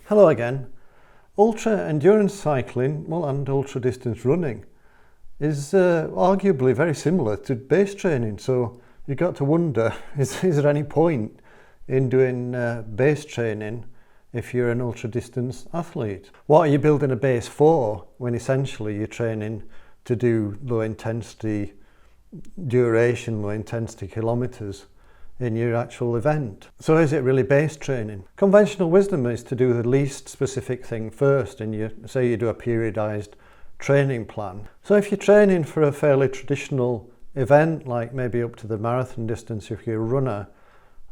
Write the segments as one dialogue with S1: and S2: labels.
S1: Hello again. Ultra endurance cycling, and ultra distance running is arguably very similar to base training. So you've got to wonder, is there any point in doing base training if you're an ultra distance athlete? What are you building a base for when essentially you're training to do low intensity duration, low intensity kilometres in your actual event? So is it really base training? Conventional wisdom is to do the least specific thing first, and say you do a periodised training plan. So if you're training for a fairly traditional event, like maybe up to the marathon distance if you're a runner,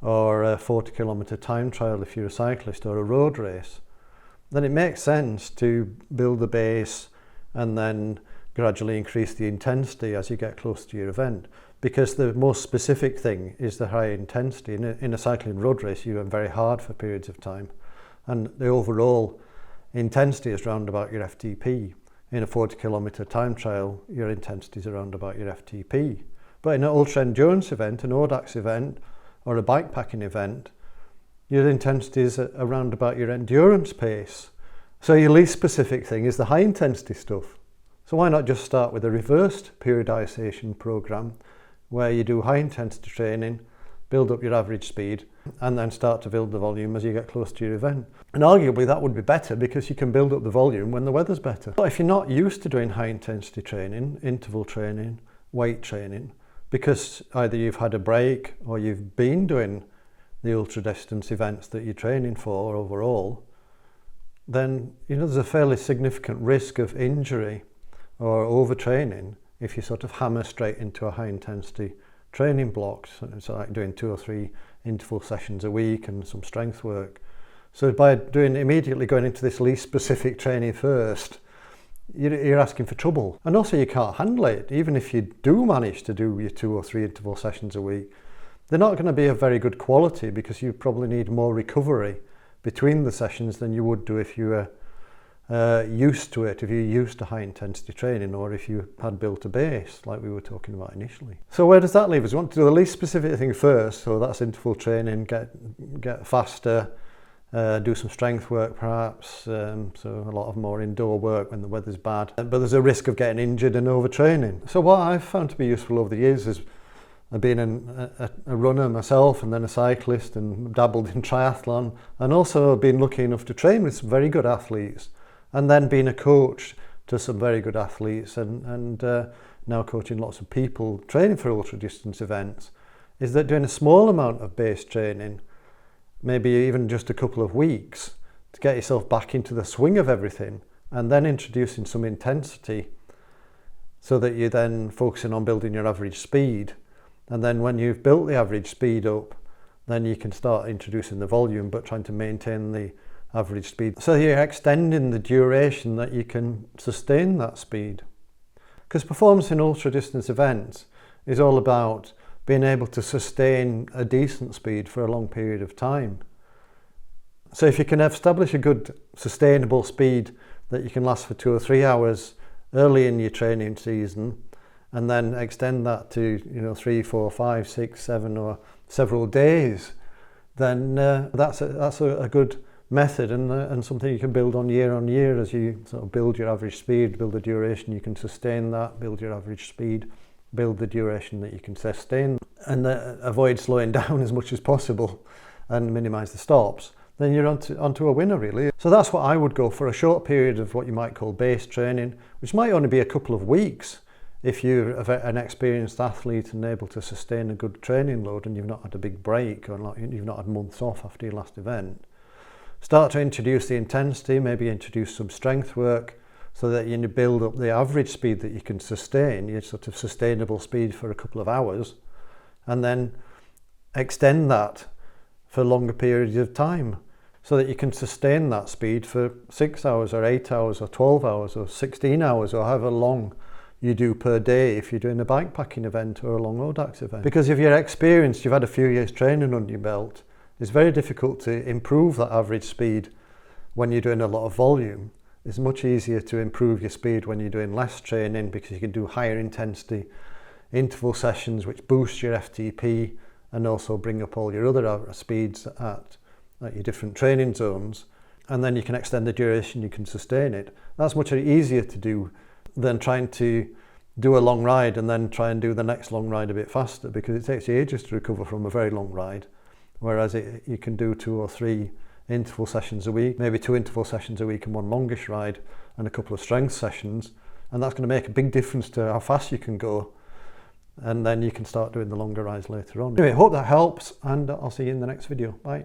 S1: or a 40 kilometre time trial if you're a cyclist, or a road race, then it makes sense to build the base and then gradually increase the intensity as you get close to your event. Because the most specific thing is the high intensity. In a cycling road race, you run very hard for periods of time, and the overall intensity is around about your FTP. In a 40 kilometre time trial, your intensity is around about your FTP. But in an ultra endurance event, an ODAX event, or a bikepacking event, your intensity is around about your endurance pace. So your least specific thing is the high intensity stuff. So why not just start with a reversed periodisation program, where you do high intensity training, build up your average speed, and then start to build the volume as you get close to your event. And arguably that would be better because you can build up the volume when the weather's better. But if you're not used to doing high intensity training, interval training, weight training, because either you've had a break or you've been doing the ultra distance events that you're training for overall, then there's a fairly significant risk of injury or overtraining if you sort of hammer straight into a high intensity training block. So like doing 2 or 3 interval sessions a week and some strength work. So by immediately going into this least specific training first, you're asking for trouble. And also you can't handle it. Even if you do manage to do your 2 or 3 interval sessions a week, they're not going to be of very good quality because you probably need more recovery between the sessions than you would do if you were used to it, if you're used to high intensity training, or if you had built a base like we were talking about initially. So where does that leave us? We want to do the least specific thing first, so that's interval training, get faster, do some strength work perhaps, so a lot of more indoor work when the weather's bad, but there's a risk of getting injured and overtraining. So what I've found to be useful over the years is being a runner myself, and then a cyclist, and dabbled in triathlon, and also been lucky enough to train with some very good athletes, and then being a coach to some very good athletes, and now coaching lots of people training for ultra distance events, is that doing a small amount of base training, maybe even just a couple of weeks, to get yourself back into the swing of everything, and then introducing some intensity so that you're then focusing on building your average speed. And then when you've built the average speed up, then you can start introducing the volume, but trying to maintain the average speed. So you're extending the duration that you can sustain that speed. Because performance in ultra distance events is all about being able to sustain a decent speed for a long period of time. So if you can establish a good sustainable speed that you can last for 2 or 3 hours early in your training season, and then extend that to 3, 4, 5, 6, 7 or several days, then that's a good method, and something you can build on year as you sort of build your average speed, build the duration you can sustain that, build your average speed, build the duration that you can sustain, and avoid slowing down as much as possible and minimise the stops. Then you're onto a winner really. So that's what I would go for, a short period of what you might call base training, which might only be a couple of weeks if you're an experienced athlete and able to sustain a good training load and you've not had a big break, or you've not had months off after your last event. Start to introduce the intensity, maybe introduce some strength work, so that you build up the average speed that you can sustain, your sort of sustainable speed for a couple of hours, and then extend that for longer periods of time, so that you can sustain that speed for 6 hours or 8 hours or 12 hours or 16 hours or however long you do per day if you're doing a bikepacking event or a long ODAX event. Because if you're experienced, you've had a few years training under your belt, it's very difficult to improve that average speed when you're doing a lot of volume. It's much easier to improve your speed when you're doing less training, because you can do higher intensity interval sessions which boost your FTP and also bring up all your other speeds at your different training zones and then you can extend the duration, you can sustain it. That's much easier to do than trying to do a long ride and then try and do the next long ride a bit faster, because it takes you ages to recover from a very long ride, whereas you can do 2 or 3 interval sessions a week, maybe 2 interval sessions a week and 1 longish ride and a couple of strength sessions, and that's going to make a big difference to how fast you can go, and then you can start doing the longer rides later on. Anyway, hope that helps, and I'll see you in the next video. Bye.